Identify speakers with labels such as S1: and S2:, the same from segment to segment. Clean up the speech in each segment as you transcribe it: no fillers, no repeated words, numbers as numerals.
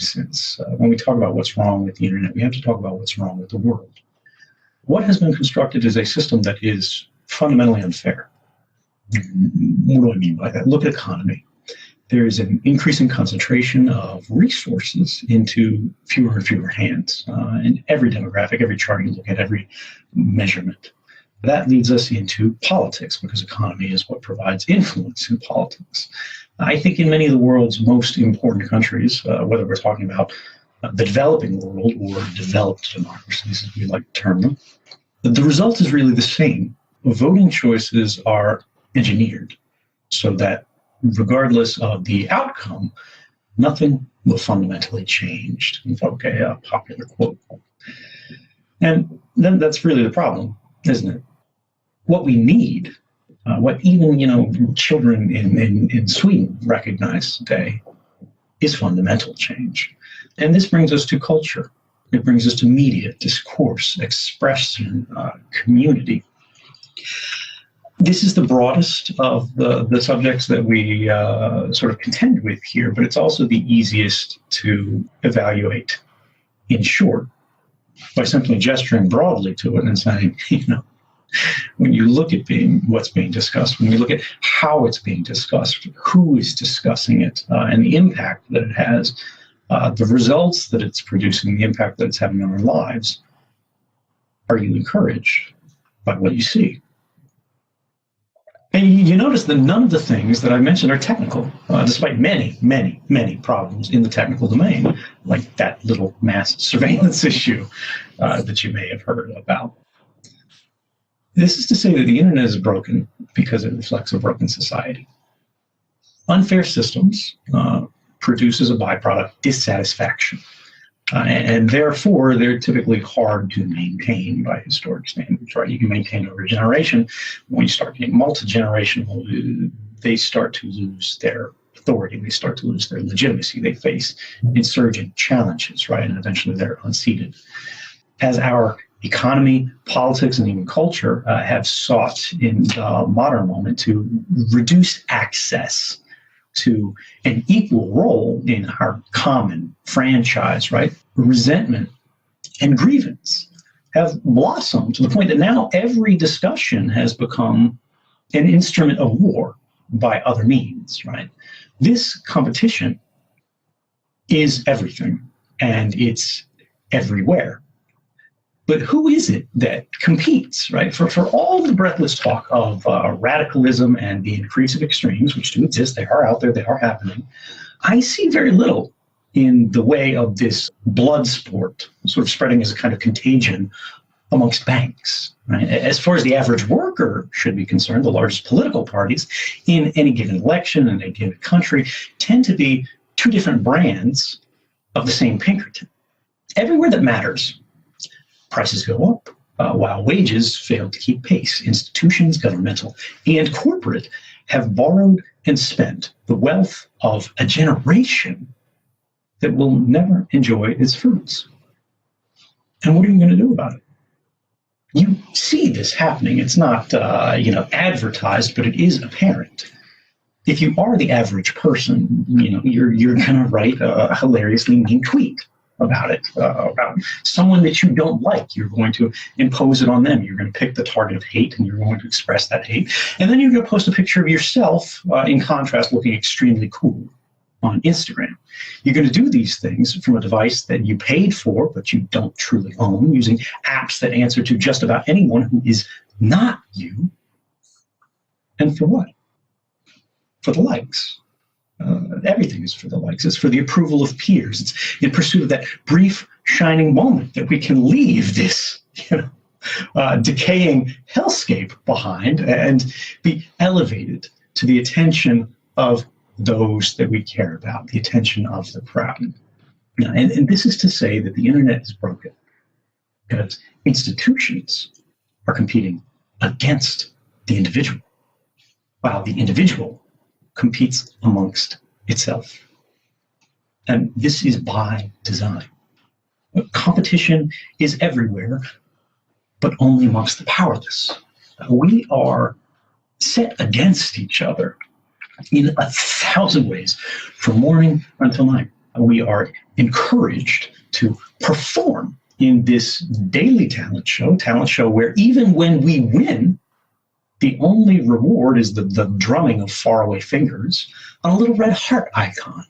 S1: Since when we talk about what's wrong with the internet, we have to talk about what's wrong with the world. What has been constructed is a system that is fundamentally unfair. What do I mean by that? Look at economy. There is an increasing concentration of resources into fewer and fewer hands in every demographic, every chart you look at, every measurement. That leads us into politics, because economy is what provides influence in politics. I think in many of the world's most important countries, whether we're talking about the developing world or developed democracies, as we like to term them, the result is really the same. Voting choices are engineered so that regardless of the outcome, nothing will fundamentally change. Invoke a popular quote. And then that's really the problem, isn't it? What we need, what even children in Sweden recognize today, is fundamental change. And this brings us to culture. It brings us to media, discourse, expression, community. This is the broadest of the subjects that we sort of contend with here, but it's also the easiest to evaluate in short by simply gesturing broadly to it and saying, when you look at what's being discussed, when you look at how it's being discussed, who is discussing it, and the impact that it has, the results that it's producing, the impact that it's having on our lives, are you encouraged by what you see? And you notice that none of the things that I mentioned are technical, despite many, many, many problems in the technical domain, like that little mass surveillance issue that you may have heard about. This is to say that the internet is broken because it reflects a broken society. Unfair systems produce as a byproduct dissatisfaction. And therefore, they're typically hard to maintain by historic standards, right? You can maintain over a generation. When you start getting multi-generational, they start to lose their authority. They start to lose their legitimacy. They face insurgent challenges, right? And eventually they're unseated. As our economy, politics, and even culture have sought in the modern moment to reduce access to an equal role in our common franchise, right? Resentment and grievance have blossomed to the point that now every discussion has become an instrument of war by other means, right? This competition is everything, and it's everywhere. But who is it that competes, right? For all the breathless talk of radicalism and the increase of extremes, which do exist, they are out there, they are happening, I see very little in the way of this blood sport sort of spreading as a kind of contagion amongst banks, right? As far as the average worker should be concerned, the largest political parties in any given election in a given country tend to be two different brands of the same Pinkerton. Everywhere that matters, prices go up, while wages fail to keep pace. Institutions, governmental and corporate, have borrowed and spent the wealth of a generation that will never enjoy its fruits. And what are you going to do about it? You see this happening. It's not advertised, but it is apparent. If you are the average person, you're going to write a hilariously mean tweet about it, about someone that you don't like. You're going to impose it on them. You're going to pick the target of hate, and you're going to express that hate. And then you're going to post a picture of yourself, in contrast, looking extremely cool on Instagram. You're going to do these things from a device that you paid for, but you don't truly own, using apps that answer to just about anyone who is not you. And for what? For the likes. Everything is for the likes. It's for the approval of peers. It's in pursuit of that brief, shining moment that we can leave this, decaying hellscape behind and be elevated to the attention of those that we care about, the attention of the crowd. And this is to say that the internet is broken because institutions are competing against the individual, while the individual competes amongst itself. And this is by design. Competition is everywhere, but only amongst the powerless. We are set against each other in 1,000 ways, from morning until night. We are encouraged to perform in this daily talent show where even when we win, the only reward is the drumming of faraway fingers on a little red heart icon.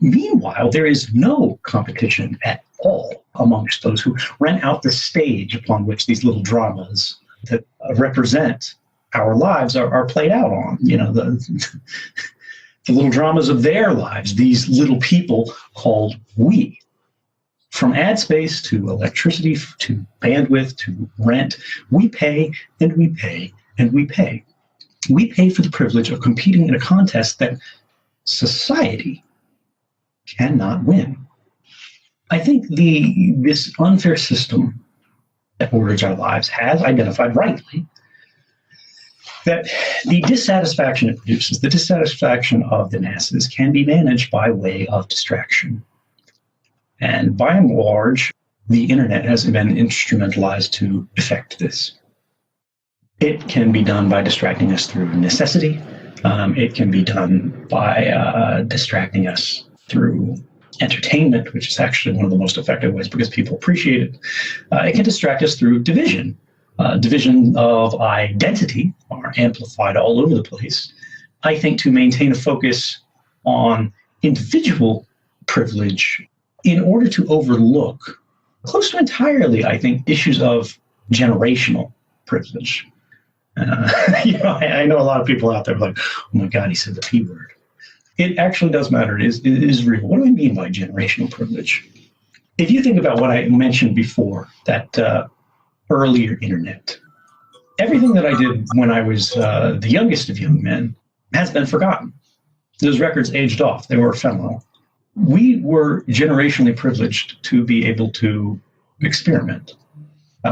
S1: Meanwhile, there is no competition at all amongst those who rent out the stage upon which these little dramas that represent our lives are played out on. The little dramas of their lives, these little people called we. From ad space to electricity to bandwidth to rent, we pay and we pay and we pay. We pay for the privilege of competing in a contest that society cannot win. I think this unfair system that orders our lives has identified rightly that the dissatisfaction it produces, the dissatisfaction of the masses, can be managed by way of distraction. And by and large, the internet has been instrumentalized to effect this. It can be done by distracting us through necessity. It can be done by distracting us through entertainment, which is actually one of the most effective ways because people appreciate it. It can distract us through division. Division of identity are amplified all over the place. I think to maintain a focus on individual privilege in order to overlook close to entirely, I think, issues of generational privilege. I know a lot of people out there like, oh my God, he said the P word. It actually does matter. It is real. What do I mean by generational privilege? If you think about what I mentioned before, that earlier internet, everything that I did when I was the youngest of young men has been forgotten. Those records aged off. They were ephemeral. We were generationally privileged to be able to experiment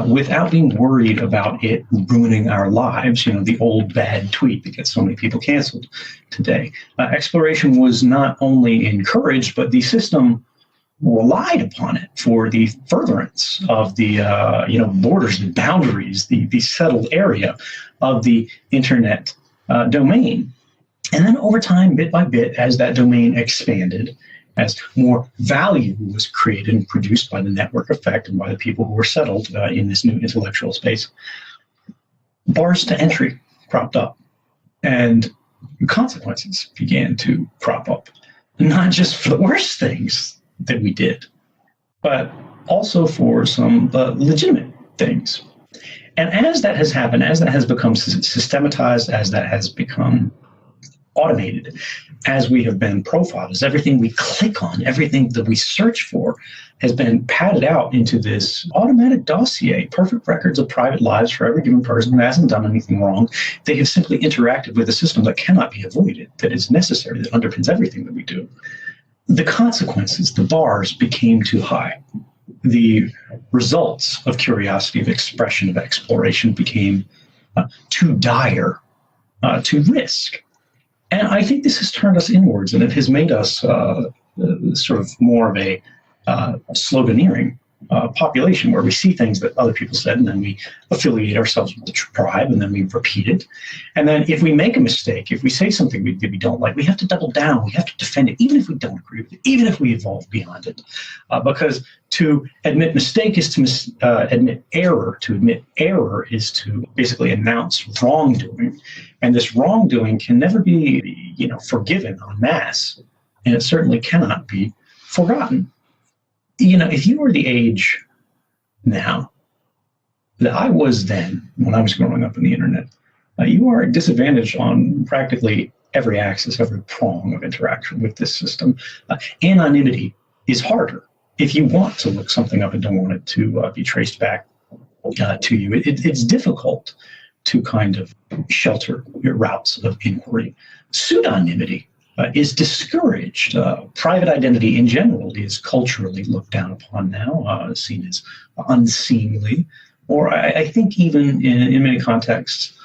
S1: without being worried about it ruining our lives. The old bad tweet that gets so many people canceled today. Exploration was not only encouraged, but the system relied upon it for the furtherance of the borders and boundaries, the settled area of the internet domain. And then over time, bit by bit, as that domain expanded, as more value was created and produced by the network effect and by the people who were settled in this new intellectual space, bars to entry cropped up and consequences began to crop up, not just for the worst things that we did, but also for some legitimate things. And as that has happened, as that has become systematized, as that has become automated, as we have been profiled, as everything we click on, everything that we search for has been padded out into this automatic dossier, perfect records of private lives for every given person who hasn't done anything wrong. They have simply interacted with a system that cannot be avoided, that is necessary, that underpins everything that we do. The consequences, the bars became too high. The results of curiosity, of expression, of exploration became too dire to risk. And I think this has turned us inwards, and it has made us sort of more of a sloganeering population where we see things that other people said, and then we affiliate ourselves with the tribe, and then we repeat it. And then if we make a mistake, if we say something we don't like, we have to double down. We have to defend it, even if we don't agree with it, even if we evolve beyond it. Because to admit mistake is to admit error. To admit error is to basically announce wrongdoing. And this wrongdoing can never be, forgiven en masse. And it certainly cannot be forgotten. If you were the age now that I was then, when I was growing up in the internet, you are disadvantaged on practically every axis, every prong of interaction with this system. Anonymity is harder. If you want to look something up and don't want it to be traced back to you, it's difficult to kind of shelter your routes of inquiry. Pseudonymity is discouraged. Private identity in general is culturally looked down upon now, seen as unseemly, or I think even in many contexts,